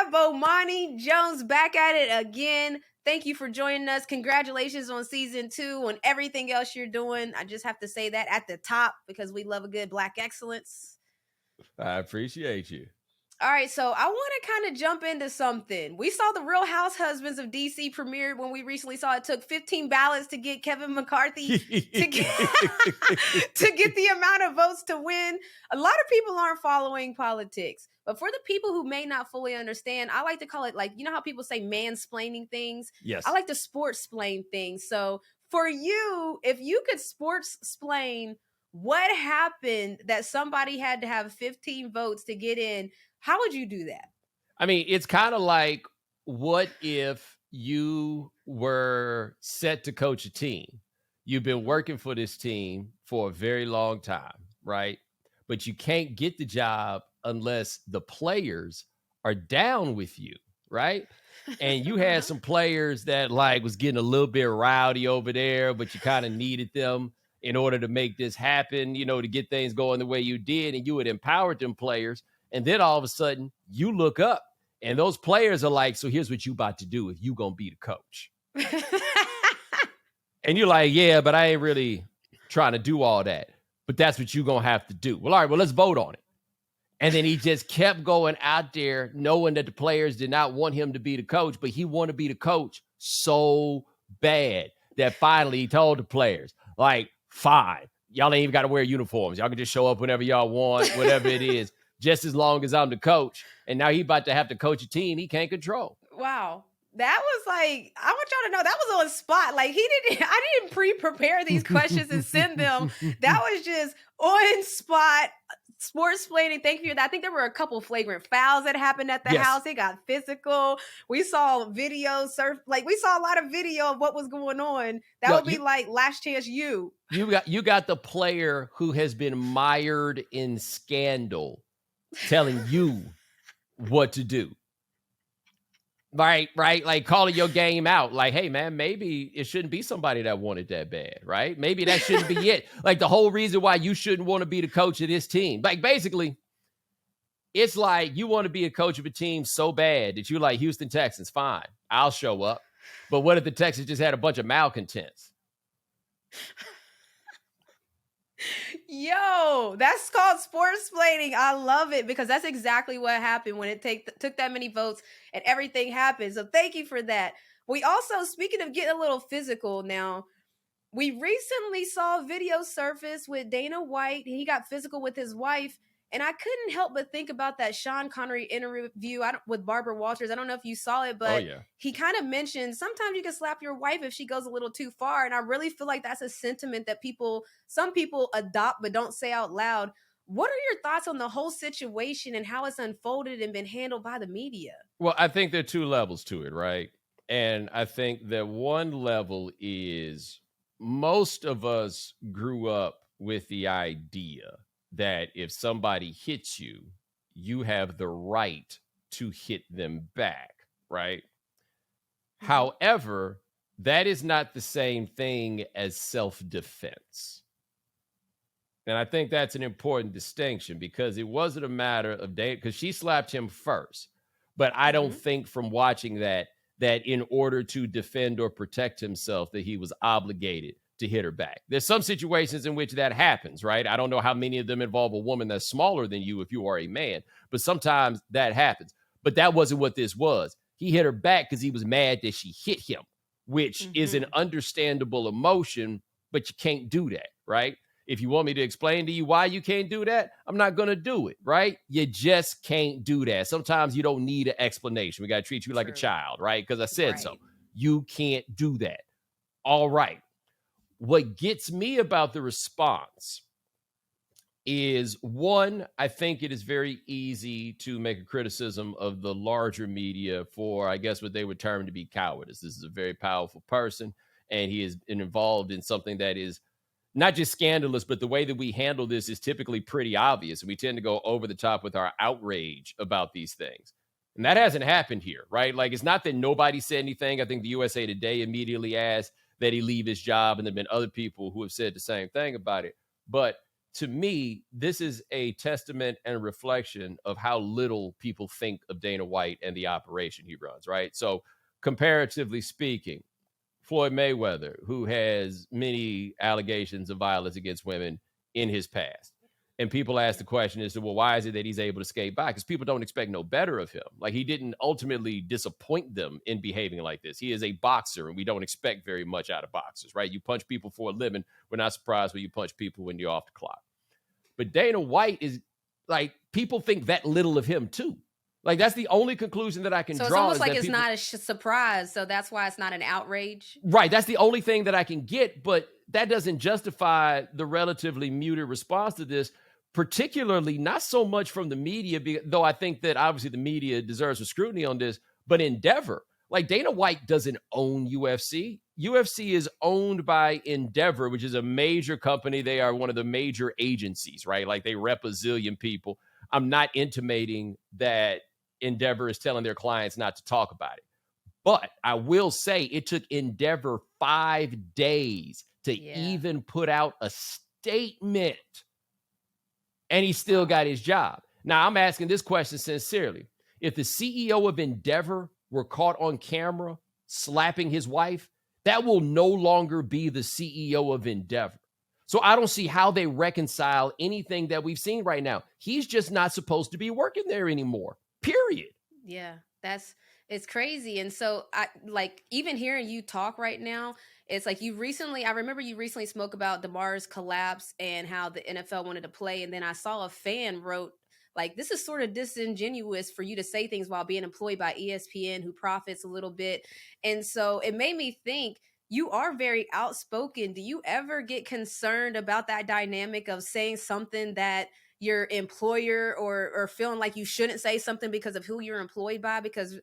got Bomani Jones back at it again. Thank you for joining us. Congratulations on season 2 and everything else you're doing. I just have to say that at the top because we love a good Black excellence. I appreciate you. All right, so I want to kind of jump into something. We saw the Real House Husbands of DC premiere when we recently saw it took 15 ballots to get Kevin McCarthy to get the amount of votes to win. A lot of people aren't following politics, but for the people who may not fully understand, I like to call it like, you know how people say mansplaining things? Yes. I like to sports-splain things. So for you, if you could sports-splain what happened that somebody had to have 15 votes to get in, how would you do that? I mean, it's kind of like, what if you were set to coach a team? You've been working for this team for a very long time, right? But you can't get the job unless the players are down with you, right? And you had some players that like was getting a little bit rowdy over there, but you kind of needed them in order to make this happen, you know, to get things going the way you did. And you had empowered them players. And then all of a sudden you look up and those players are like, so here's what you about to do if you going to be the coach. And you're like, yeah, but I ain't really trying to do all that. But that's what you're going to have to do. Well, all right, well, let's vote on it. And then he just kept going out there knowing that the players did not want him to be the coach, but he wanted to be the coach so bad that finally he told the players, like, fine, y'all ain't even got to wear uniforms. Y'all can just show up whenever y'all want, whatever it is. Just as long as I'm the coach. And now he about to have to coach a team he can't control. Wow. That was like, I want y'all to know that was on spot. Like I didn't pre-prepare these questions and send them. That was just on spot sports planning. Thank you for that. I think there were a couple flagrant fouls that happened at the house. It got physical. We saw videos we saw a lot of video of what was going on. That would be like Last Chance U. You got the player who has been mired in scandal telling you what to do. Right. Like calling your game out. Like, hey, man, maybe it shouldn't be somebody that wanted that bad, right? Maybe that shouldn't be it. Like the whole reason why you shouldn't want to be the coach of this team. Like basically, it's like you want to be a coach of a team so bad that you're like, Houston Texans, fine, I'll show up. But what if the Texans just had a bunch of malcontents? Yo, that's called sports-splaining. I love it because that's exactly what happened when it took that many votes and everything happened. So thank you for that. We also, speaking of getting a little physical now, we recently saw a video surface with Dana White. He got physical with his wife. And I couldn't help but think about that Sean Connery interview with Barbara Walters. I don't know if you saw it, but he kind of mentioned sometimes you can slap your wife if she goes a little too far. And I really feel like that's a sentiment that some people adopt but don't say out loud. What are your thoughts on the whole situation and how it's unfolded and been handled by the media? Well, I think there are two levels to it, right? And I think that one level is most of us grew up with the idea that if somebody hits you, you have the right to hit them back, right? Mm-hmm. However, that is not the same thing as self-defense. And I think that's an important distinction because it wasn't a matter of because she slapped him first. But I don't think from watching that in order to defend or protect himself that he was obligated to hit her back. There's some situations in which that happens, right? I don't know how many of them involve a woman that's smaller than you if you are a man, but sometimes that happens. But that wasn't what this was. He hit her back because he was mad that she hit him, which is an understandable emotion, but you can't do that, right? If you want me to explain to you why you can't do that, I'm not going to do it, right? You just can't do that. Sometimes you don't need an explanation. We got to treat you like a child, right? Because I said so. You can't do that. All right. What gets me about the response is, one, I think it is very easy to make a criticism of the larger media for, I guess, what they would term to be cowardice. This is a very powerful person, and he is involved in something that is not just scandalous, but the way that we handle this is typically pretty obvious, and we tend to go over the top with our outrage about these things. And that hasn't happened here, right? Like, it's not that nobody said anything. I think the USA Today immediately asked that he leave his job, and there have been other people who have said the same thing about it. But to me, this is a testament and reflection of how little people think of Dana White and the operation he runs, right? So, comparatively speaking, Floyd Mayweather, who has many allegations of violence against women in his past. And people ask the question as to, well, why is it that he's able to skate by? Because people don't expect no better of him. Like, he didn't ultimately disappoint them in behaving like this. He is a boxer, and we don't expect very much out of boxers, right? You punch people for a living. We're not surprised when you punch people when you're off the clock. But Dana White is like, people think that little of him too. Like, that's the only conclusion that I can draw. So it's almost like it's people... not a surprise. So that's why it's not an outrage. Right. That's the only thing that I can get. But that doesn't justify the relatively muted response to this, particularly not so much from the media, though I think that obviously the media deserves some scrutiny on this, but Endeavor. Like, Dana White doesn't own UFC. UFC is owned by Endeavor, which is a major company. They are one of the major agencies, right? Like, they rep a zillion people. I'm not intimating that Endeavor is telling their clients not to talk about it. But I will say it took Endeavor 5 days to even put out a statement. And he still got his job. Now, I'm asking this question sincerely. If the CEO of Endeavor were caught on camera slapping his wife, that will no longer be the CEO of Endeavor. So I don't see how they reconcile anything that we've seen right now. He's just not supposed to be working there anymore. Period. Yeah, it's crazy. And so I like, even hearing you talk right now, it's like I remember you recently spoke about DeMar's collapse and how the NFL wanted to play. And then I saw a fan wrote, like, this is sort of disingenuous for you to say things while being employed by ESPN, who profits a little bit. And so it made me think, you are very outspoken. Do you ever get concerned about that dynamic of saying something that your employer or feeling like you shouldn't say something because of who you're employed by? Because,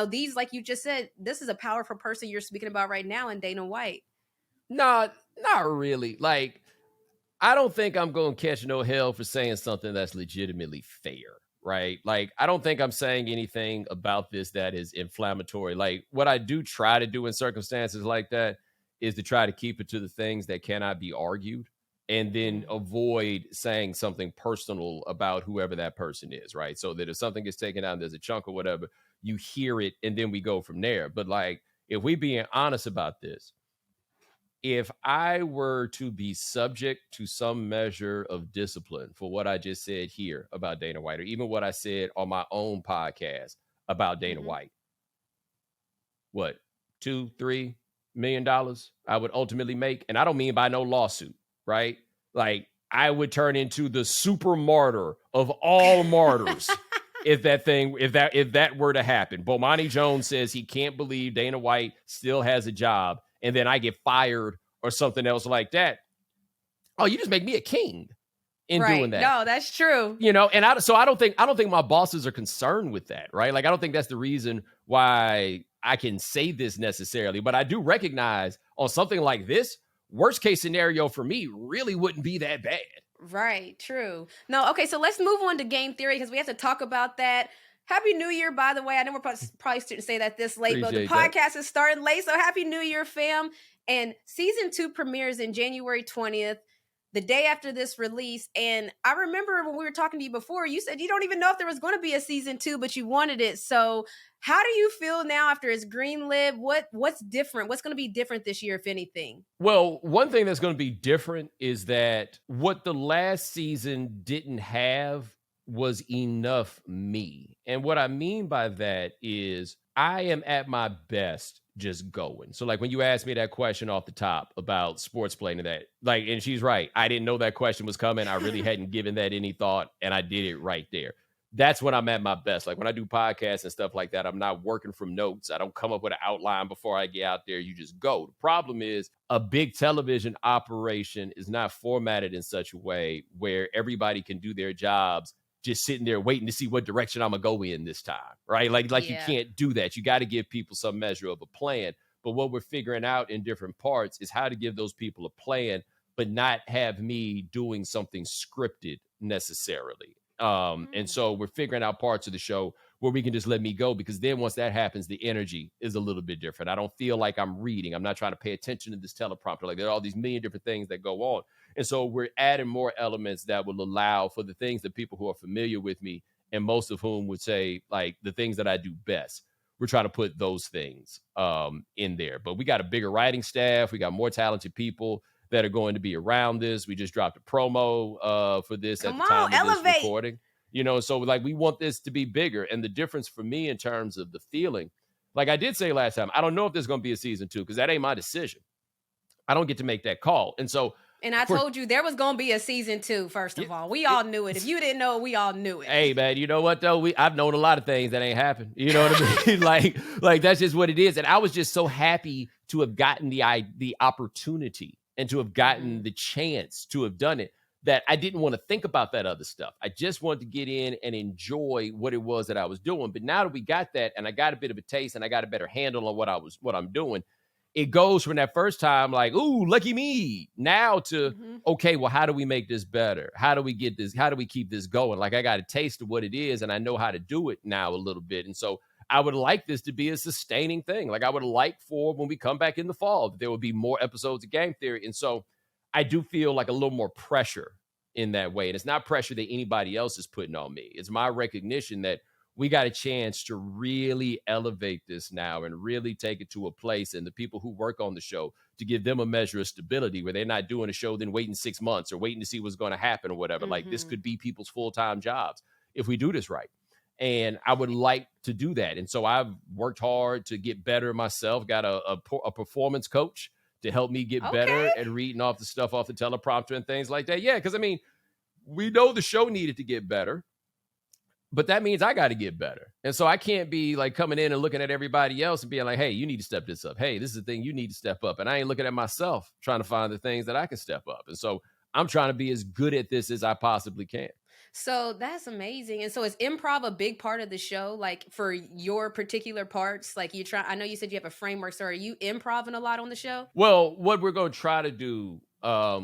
these, like you just said, this is a powerful person you're speaking about right now in Dana White. No, not really. Like, I don't think I'm going to catch no hell for saying something that's legitimately fair, right? Like, I don't think I'm saying anything about this that is inflammatory. Like, what I do try to do in circumstances like that is to try to keep it to the things that cannot be argued, and then avoid saying something personal about whoever that person is, right? So that if something gets taken out and there's a chunk or whatever, you hear it and then we go from there. But like, if we being honest about this, if I were to be subject to some measure of discipline for what I just said here about Dana White, or even what I said on my own podcast about Dana White, what, $2-3 million I would ultimately make? And I don't mean by no lawsuit, right? Like, I would turn into the super martyr of all martyrs if that were to happen. Bomani Jones says he can't believe Dana White still has a job, and then I get fired or something else like that. Oh, you just make me a king in doing that. No, that's true. And I don't think my bosses are concerned with that, right? Like, I don't think that's the reason why I can say this necessarily, but I do recognize on something like this, worst case scenario for me really wouldn't be that bad. Right. True. No. Okay. So let's move on to game theory, because we have to talk about that. Happy New Year, by the way. I know we're probably shouldn't say that this late, but the podcast is starting late. So Happy New Year, fam. And season 2 premieres in January 20th, the day after this release. And I remember when we were talking to you before, you said you don't even know if there was going to be a season 2, but you wanted it. So how do you feel now after it's greenlit? What's different? What's going to be different this year, if anything? Well, one thing that's going to be different is that what the last season didn't have was enough me. And what I mean by that is I am at my best just going. So like, when you asked me that question off the top about sports playing and that, like, and she's right, I didn't know that question was coming. I really hadn't given that any thought, and I did it right there. That's when I'm at my best. Like, when I do podcasts and stuff like that, I'm not working from notes. I don't come up with an outline before I get out there. You just go. The problem is a big television operation is not formatted in such a way where everybody can do their jobs just sitting there waiting to see what direction I'm going to go in this time, right? Like You can't do that. You got to give people some measure of a plan. But what we're figuring out in different parts is how to give those people a plan, but not have me doing something scripted necessarily. And so we're figuring out parts of the show where we can just let me go, because then once that happens, the energy is a little bit different. I don't feel like I'm reading. I'm not trying to pay attention to this teleprompter. Like there are all these million different things that go on. And so we're adding more elements that will allow for the things that people who are familiar with me, and most of whom would say like the things that I do best. We're trying to put those things in there. But we got a bigger writing staff. We got more talented people that are going to be around this. We just dropped a promo for this at the time of this recording. You know, so like we want this to be bigger. And the difference for me in terms of the feeling, like I did say last time, I don't know if there's going to be a season 2 because that ain't my decision. I don't get to make that call. And so, and I told you there was going to be a season 2, first of all. We all knew it. If you didn't know it, we all knew it. Hey, man, you know what, though? I've known a lot of things that ain't happened. You know what I mean? like that's just what it is. And I was just so happy to have gotten the opportunity and to have gotten the chance to have done it, that I didn't want to think about that other stuff. I just wanted to get in and enjoy what it was that I was doing. But now that we got that, and I got a bit of a taste and I got a better handle on what I'm doing, it goes from that first time, like, ooh, lucky me, now to, okay, well, how do we make this better? How do we get this? How do we keep this going? Like, I got a taste of what it is, and I know how to do it now a little bit. And so I would like this to be a sustaining thing. Like, I would like for when we come back in the fall, there will be more episodes of Game Theory. And so I do feel like a little more pressure in that way. And it's not pressure that anybody else is putting on me. It's my recognition that we got a chance to really elevate this now and really take it to a place, and the people who work on the show, to give them a measure of stability where they're not doing a show then waiting 6 months or waiting to see what's going to happen or whatever. Like, this could be people's full-time jobs if we do this right. And I would like to do that. And so I've worked hard to get better myself, got a performance coach to help me get better at reading off the stuff off the teleprompter and things like that. Yeah, because, I mean, we know the show needed to get better, but that means I got to get better. And so I can't be like coming in and looking at everybody else and being like, hey, you need to step this up. Hey, this is the thing you need to step up. And I ain't looking at myself trying to find the things that I can step up. And so I'm trying to be as good at this as I possibly can. So that's amazing. And so is improv a big part of the show? Like for your particular parts, like I know you said you have a framework. So are you improvising a lot on the show? Well, what we're going to try to do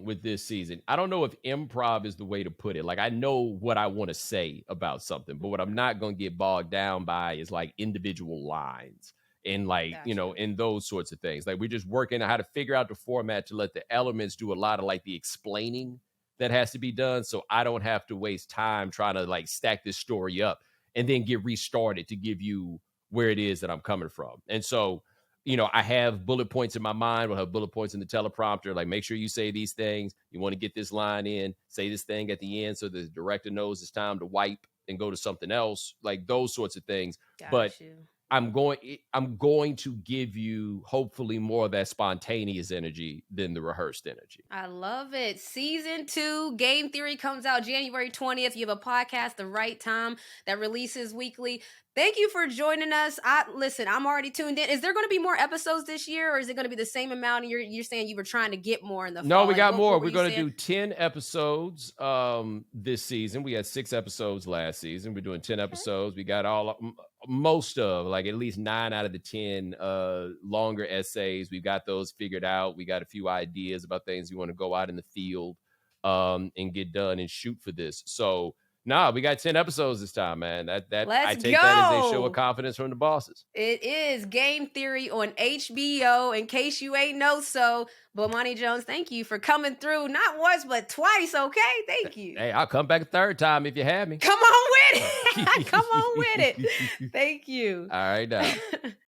with this season, I don't know if improv is the way to put it. Like, I know what I want to say about something, but what I'm not going to get bogged down by is like individual lines and like, you know, and those sorts of things. Like, we're just working on how to figure out the format to let the elements do a lot of like the explaining that has to be done. So I don't have to waste time trying to like stack this story up and then get restarted to give you where it is that I'm coming from. And so, you know, I have bullet points in my mind. We'll have bullet points in the teleprompter. Like, make sure you say these things. You want to get this line in, say this thing at the end so the director knows it's time to wipe and go to something else, like those sorts of things. I'm going to give you hopefully more of that spontaneous energy than the rehearsed energy. I love it. Season 2, Game Theory comes out January 20th. You have a podcast, The Right Time, that releases weekly. Thank you for joining us. Listen, I'm already tuned in. Is there going to be more episodes this year, or is it going to be the same amount? And you're saying you were trying to get more in the fall? No, we got more. We're going to do 10 episodes this season. We had 6 episodes last season. We're doing 10 episodes. We got most of, like, at least 9 out of the 10 longer essays. We've got those figured out. We got a few ideas about things we want to go out in the field and get done and shoot for this. So, we got 10 episodes this time, man. I take that as a show of confidence from the bosses. It is Game Theory on HBO, in case you ain't know so. Bomani Jones, thank you for coming through. Not once, but twice, okay? Thank you. Hey, I'll come back a third time if you have me. Come on with it. Come on with it. Thank you. All right, now.